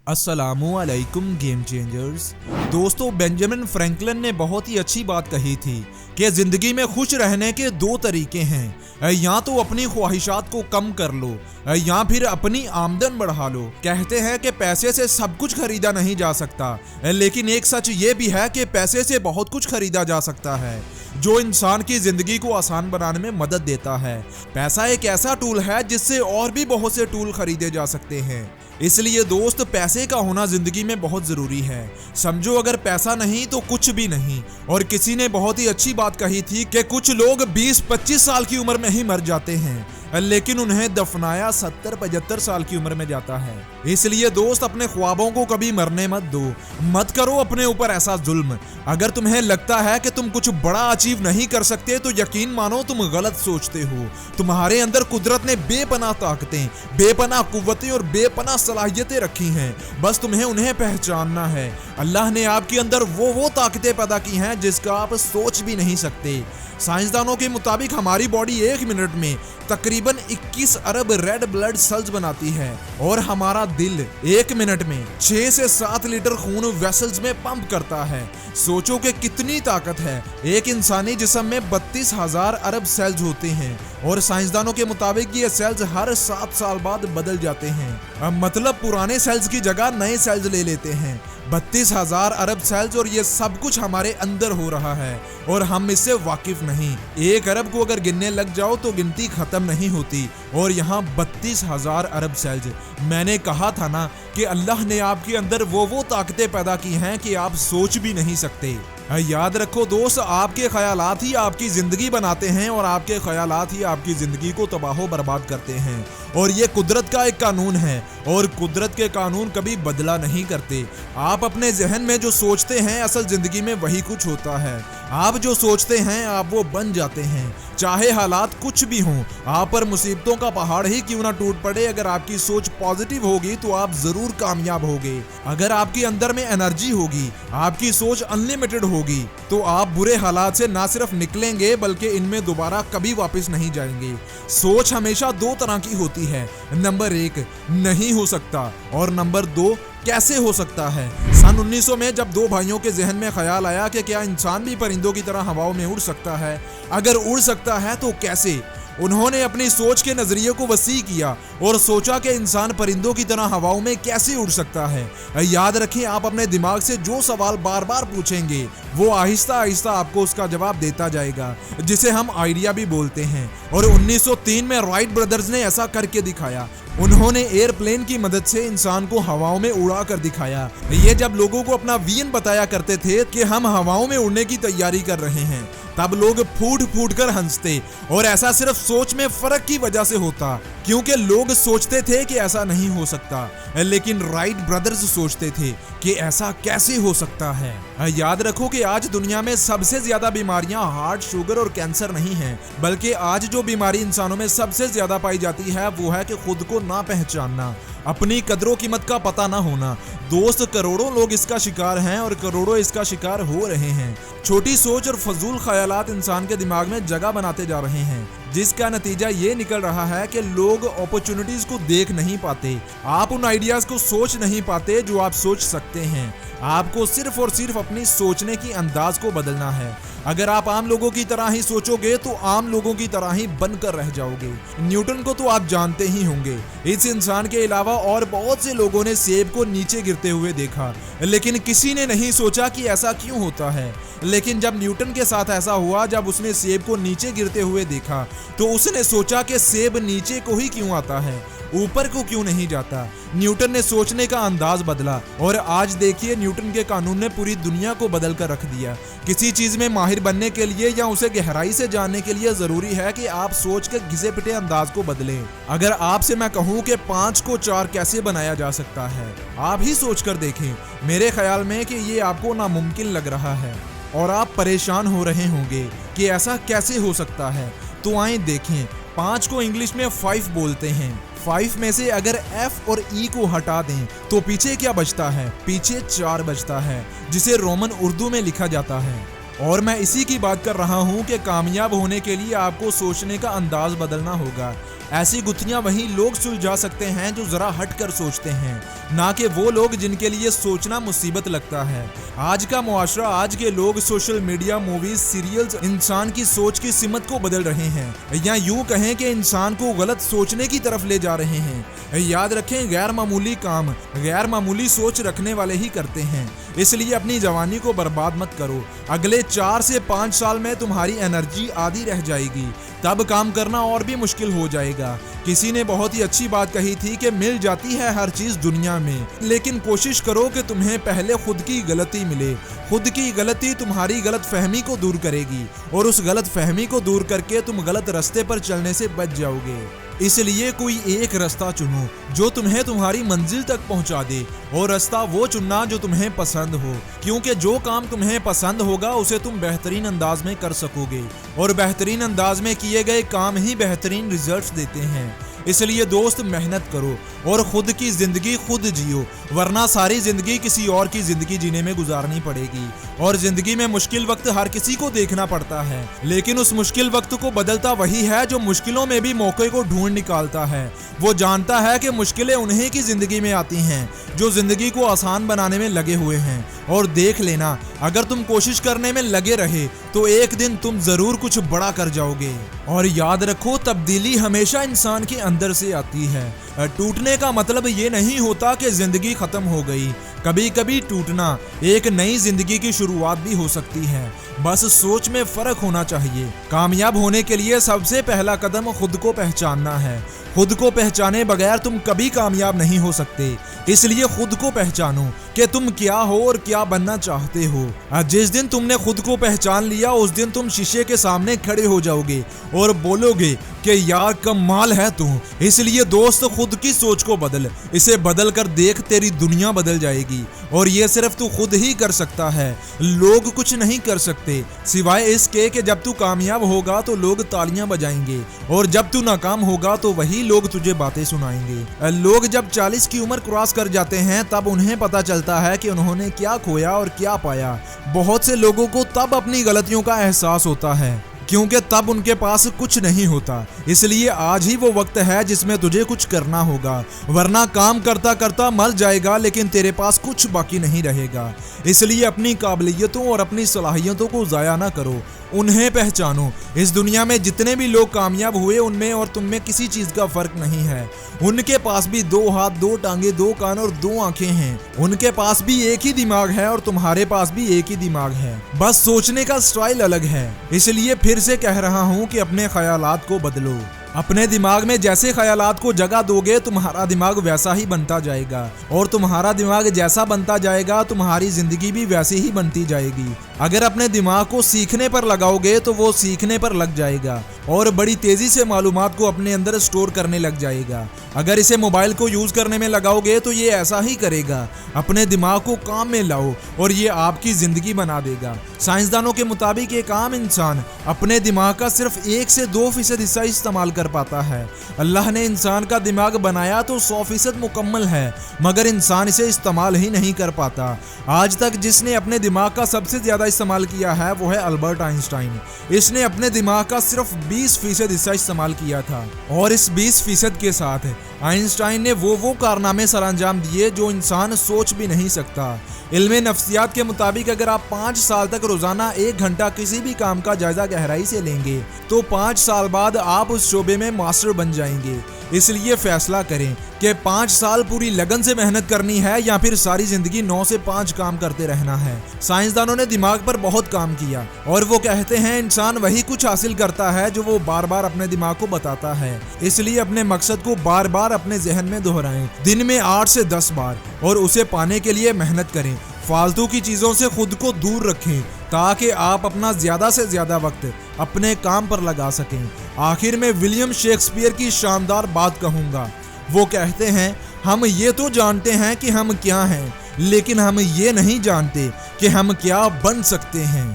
अस्सलामुअलैकुम game changers. दोस्तों, Benjamin Franklin ने बहुत ही अच्छी बात कही थी कि जिंदगी में खुश रहने के दो तरीके हैं, या तो अपनी ख्वाहिशात को कम कर लो या फिर अपनी आमदन बढ़ा लो। कहते हैं कि पैसे से सब कुछ खरीदा नहीं जा सकता, लेकिन एक सच ये भी है कि पैसे से बहुत कुछ खरीदा जा सकता है जो इंसान की जिंदगी को आसान बनाने में मदद देता है। पैसा एक ऐसा टूल है जिससे और भी बहुत से टूल खरीदे जा सकते हैं। इसलिए दोस्त, पैसे का होना जिंदगी में बहुत जरूरी है। समझो, अगर पैसा नहीं तो कुछ भी नहीं। और किसी ने बहुत ही अच्छी बात कही थी कि कुछ लोग 20-25 साल की उम्र में ही मर जाते हैं, लेकिन उन्हें दफनाया 70-75 साल की उम्र में जाता है। इसलिए दोस्त, अपने ख्वाबों को कभी मरने मत दो। मत करो अपने ऊपर ऐसा जुल्म। अगर तुम्हें लगता है कि तुम कुछ बड़ा अचीव नहीं कर सकते तो यकीन मानो तुम गलत सोचते हो। तुम्हारे अंदर कुदरत ने बेपनाह ताकतें, बेपनाह कुव्वतें और बेपनाह सलाहियतें रखी हैं। बस तुम्हें उन्हें पहचानना है। अल्लाह ने आपके अंदर वो ताकतें पैदा की हैं जिसका आप सोच भी नहीं सकते। साइंसदानों के मुताबिक हमारी बॉडी 1 मिनट में तकरीबन 21 अरब रेड ब्लड सेल्स बनाती है और हमारा दिल 1 मिनट में 6 से 7 लीटर खून वेसल्स में पंप करता है। सोचो कि कितनी ताकत है। एक इंसानी जिस्म में 32,000 अरब सेल्स होते हैं और साइंसदानों के मुताबिक ये सेल्स हर 7 साल बाद बदल जाते हैं। मतलब पुराने सेल्स की जगह नए सेल्स ले लेते हैं। 32,000 अरब सेल्स, और ये सब कुछ हमारे अंदर हो रहा है और हम इससे वाकिफ नहीं। 1 अरब को अगर गिनने लग जाओ तो गिनती खत्म नहीं होती, और यहाँ 32,000 अरब सेल्स। मैंने कहा था ना कि अल्लाह ने आपके अंदर वो ताकतें पैदा की हैं कि आप सोच भी नहीं सकते। याद रखो दोस्त, आपके ख्यालात ही आपकी जिंदगी बनाते हैं और आपके ख्यालात ही आपकी जिंदगी को तबाह बर्बाद करते हैं। और ये कुदरत का एक कानून है और कुदरत के कानून कभी बदला नहीं करते। आप अपने जहन में जो सोचते हैं असल जिंदगी में वही कुछ होता है। आप जो सोचते हैं आप वो बन जाते हैं, चाहे हालात कुछ भी हों। आप पर मुसीबतों का पहाड़ ही क्यों ना टूट पड़े, अगर आपकी सोच पॉजिटिव होगी तो आप जरूर कामयाब होगे। अगर आपके अंदर में एनर्जी होगी, आपकी सोच अनलिमिटेड होगी, तो आप बुरे हालात से ना सिर्फ निकलेंगे बल्कि इनमें दोबारा कभी वापस नहीं जाएंगे। सोच हमेशा 2 तरह की होती है। नंबर 1, नहीं हो सकता, और नंबर 2, कैसे हो सकता है। सन 1900 में जब 2 भाइयों के जहन में ख्याल आया कि क्या इंसान भी परिंदों की तरह हवाओं में उड़ सकता है, अगर उड़ सकता है तो कैसे, उन्होंने अपनी सोच के नजरिए को वसी किया और सोचा कि इंसान परिंदों की तरह हवाओं में कैसे उड़ सकता है। याद रखें, आप अपने दिमाग से जो सवाल बार बार पूछेंगे वो आहिस्ता आहिस्ता आपको उसका जवाब देता जाएगा, जिसे हम आइडिया भी बोलते हैं। और 1903 में राइट ब्रदर्स ने ऐसा करके दिखाया। उन्होंने एयरप्लेन की मदद से इंसान को हवाओं में उड़ा कर दिखाया। ये जब लोगों को अपना विजन बताया करते थे कि हम हवाओं में उड़ने की तैयारी कर रहे हैं, तब लोग फूट फूट कर हंसते, और ऐसा सिर्फ सोच में फर्क की वजह से होता, क्योंकि लोग सोचते थे कि ऐसा नहीं हो सकता, लेकिन राइट ब्रदर्स सोचते थे कि ऐसा कैसे हो सकता है। याद रखो कि आज दुनिया में सबसे ज्यादा बीमारियां हार्ट, शुगर और कैंसर नहीं हैं, बल्कि आज जो बीमारी इंसानों में सबसे ज्यादा पाई जाती है वो है कि खुद को ना पहचानना, अपनी कदरों कीमत का पता ना होना। दोस्त, करोड़ों लोग इसका शिकार हैं और करोड़ों इसका शिकार हो रहे हैं। छोटी सोच और फजूल ख्यालात इंसान के दिमाग में जगह बनाते जा रहे हैं, जिसका नतीजा ये निकल रहा है कि लोग अपॉर्चुनिटीज को देख नहीं पाते। आप उन आइडियाज को सोच नहीं पाते जो आप सोच सकते हैं। आपको सिर्फ और सिर्फ अपनी सोचने की अंदाज को बदलना है। अगर आप आम लोगों की तरह ही सोचोगे तो आम लोगों की तरह ही बनकर रह जाओगे। न्यूटन को तो आप जानते ही होंगे। इस इंसान के अलावा और बहुत से लोगों ने सेब को नीचे गिरते हुए देखा, लेकिन किसी ने नहीं सोचा कि ऐसा क्यों होता है। लेकिन जब न्यूटन के साथ ऐसा हुआ, जब उसने सेब को नीचे गिरते हुए देखा, तो उसने सोचा कि सेब नीचे को ही क्यों आता है, ऊपर को क्यों नहीं जाता। न्यूटन ने सोचने का अंदाज बदला और आज देखिए, न्यूटन के कानून ने पूरी दुनिया को बदल कर रख दिया। किसी चीज में माहिर बनने के लिए या उसे गहराई से जानने के लिए जरूरी है कि आप सोच के घिसे पिटे अंदाज को बदलें। अगर आपसे मैं कहूं कि 5 को 4 कैसे बनाया जा सकता है, आप ही सोच कर देखें। मेरे ख्याल में कि ये आपको नामुमकिन लग रहा है और आप परेशान हो रहे होंगे कि ऐसा कैसे हो सकता है। तो आइए देखें, 5 को इंग्लिश में 5 बोलते हैं। 5 में से अगर F और E को हटा दें तो पीछे क्या बचता है? पीछे 4 बचता है, जिसे रोमन उर्दू में लिखा जाता है। और मैं इसी की बात कर रहा हूँ कि कामयाब होने के लिए आपको सोचने का अंदाज बदलना होगा। ऐसी गुत्थियां वही लोग सुलझा सकते हैं जो जरा हटकर सोचते हैं, ना कि वो लोग जिनके लिए सोचना मुसीबत लगता है। आज का मुआशरा, आज के लोग, सोशल मीडिया, मूवीज, सीरियल्स इंसान की सोच की सिमत को बदल रहे हैं, या यूं कहें कि इंसान को गलत सोचने की तरफ ले जा रहे हैं। याद रखें, गैर मामूली काम गैर मामूली सोच रखने वाले ही करते हैं। इसलिए अपनी जवानी को बर्बाद मत करो। अगले 4 से 5 साल में तुम्हारी एनर्जी आधी रह जाएगी, तब काम करना और भी मुश्किल हो जाएगा। किसी ने बहुत ही अच्छी बात कही थी कि मिल जाती है हर चीज दुनिया में, लेकिन कोशिश करो कि तुम्हें पहले खुद की गलती मिले। खुद की गलती तुम्हारी गलत फहमी को दूर करेगी, और उस गलत फहमी को दूर करके तुम गलत रास्ते पर चलने से बच जाओगे। इसलिए कोई एक रास्ता चुनो जो तुम्हें तुम्हारी मंजिल तक पहुंचा दे, और रास्ता वो चुनना जो तुम्हें पसंद हो, क्योंकि जो काम तुम्हें पसंद होगा उसे तुम बेहतरीन अंदाज में कर सकोगे, और बेहतरीन अंदाज में किए गए काम ही बेहतरीन रिजल्ट्स देते हैं। इसलिए दोस्त, मेहनत करो और खुद की जिंदगी खुद जियो, वरना सारी जिंदगी किसी और की जिंदगी जीने में गुजारनी पड़ेगी। और जिंदगी में मुश्किल वक्त हर किसी को देखना पड़ता है, लेकिन उस मुश्किल वक्त को बदलता वही है जो मुश्किलों में भी मौके को ढूंढ निकालता है। वो जानता है कि मुश्किलें उन्हीं की जिंदगी में आती हैं जो जिंदगी को आसान बनाने में लगे हुए हैं। और देख लेना, अगर तुम कोशिश करने में लगे रहे तो एक दिन तुम जरूर कुछ बड़ा कर जाओगे। और याद रखो, तब्दीली हमेशा इंसान के अंदर से आती है। टूटने का मतलब ये नहीं होता कि जिंदगी खत्म हो गई। कभी कभी टूटना एक नई जिंदगी की शुरुआत भी हो सकती है। बस सोच में फर्क होना चाहिए। कामयाब होने के लिए सबसे पहला कदम खुद को पहचानना है। खुद को पहचाने बगैर तुम कभी कामयाब नहीं हो सकते। इसलिए खुद को पहचानो कि तुम क्या हो और क्या बनना चाहते हो। जिस दिन तुमने खुद को पहचान लिया, उस दिन तुम शीशे के सामने खड़े हो जाओगे और बोलोगे कि यार कमाल है तू। इसलिए दोस्त, खुद की सोच को बदल। इसे बदल कर देख, तेरी दुनिया बदल जाएगी। और ये सिर्फ तू खुद ही कर सकता है, लोग कुछ नहीं कर सकते, सिवाय इसके कि जब तू कामयाब होगा तो लोग तालियां बजाएंगे, और जब तू नाकाम होगा तो वही लोग तुझे बातें सुनाएंगे। लोग जब 40 की उम्र क्रॉस कर जाते हैं तब उन्हें पता चलता है कि उन्होंने क्या खोया और क्या पाया। बहुत से लोगों को तब अपनी गलतियों का एहसास होता है, क्योंकि तब उनके पास कुछ नहीं होता। इसलिए आज ही वो वक्त है जिसमें तुझे कुछ करना होगा, वरना काम करता करता मर जाएगा लेकिन तेरे पास कुछ बाकी नहीं रहेगा। इसलिए अपनी काबिलियतों और अपनी सलाहियतों को ज़ाया ना करो, उन्हें पहचानो। इस दुनिया में जितने भी लोग कामयाब हुए, उनमें और तुम में किसी चीज़ का फर्क नहीं है। उनके पास भी 2 हाथ, 2 टांगे, 2 कान और 2 आंखें हैं। उनके पास भी एक ही दिमाग है और तुम्हारे पास भी एक ही दिमाग है, बस सोचने का स्टाइल अलग है। इसलिए फिर से कह रहा हूँ कि अपने ख्यालात को बदलो। अपने दिमाग में जैसे ख्यालात को जगह दोगे, तुम्हारा दिमाग वैसा ही बनता जाएगा, और तुम्हारा दिमाग जैसा बनता जाएगा तुम्हारी जिंदगी भी वैसी ही बनती जाएगी। अगर अपने दिमाग को सीखने पर लगाओगे तो वो सीखने पर लग जाएगा और बड़ी तेजी से मालूमात को अपने अंदर स्टोर करने लग जाएगा। अगर इसे मोबाइल को यूज करने में लगाओगे तो ये ऐसा ही करेगा। अपने दिमाग को काम में लाओ और ये आपकी जिंदगी बना देगा। साइंसदानों के मुताबिक एक आम इंसान अपने दिमाग का सिर्फ 1 से 2% हिस्सा इस्तेमाल कर पाता है। अल्लाह ने इंसान का दिमाग बनाया तो 100% मुकम्मल है, मगर इंसान इसे इस्तेमाल ही नहीं कर पाता। आज तक जिसने अपने दिमाग का सबसे ज्यादा इस्तेमाल किया है वो है अल्बर्ट आइंस्टाइन। इसने अपने दिमाग का सिर्फ 20% हिस्सा इस्तेमाल किया था, और इस 20% के साथ आइंस्टाइन ने वो कारनामे सरअंजाम दिए जो इंसान सोच भी नहीं सकता। इल्मे नफ्सियात के मुताबिक अगर आप 5 साल तक रोजाना 1 घंटा किसी भी काम का जायजा गहराई से लेंगे तो 5 साल बाद आप उस शोबे में मास्टर बन जाएंगे। इसलिए फैसला करें कि 5 साल पूरी लगन से मेहनत करनी है या फिर सारी जिंदगी 9 से 5 काम करते रहना है। साइंसदानों ने दिमाग पर बहुत काम किया और वो कहते हैं इंसान वही कुछ हासिल करता है जो वो बार बार अपने दिमाग को बताता है। इसलिए अपने मकसद को बार बार अपने जहन में दोहराएं, दिन में 8 से 10 बार, और उसे पाने के लिए मेहनत करें। फालतू की चीजों से खुद को दूर रखें ताकि आप अपना ज्यादा से ज्यादा वक्त अपने काम पर लगा सकें। आखिर में विलियम शेक्सपियर की शानदार बात कहूंगा। वो कहते हैं, हम ये तो जानते हैं कि हम क्या हैं, लेकिन हम ये नहीं जानते कि हम क्या बन सकते हैं।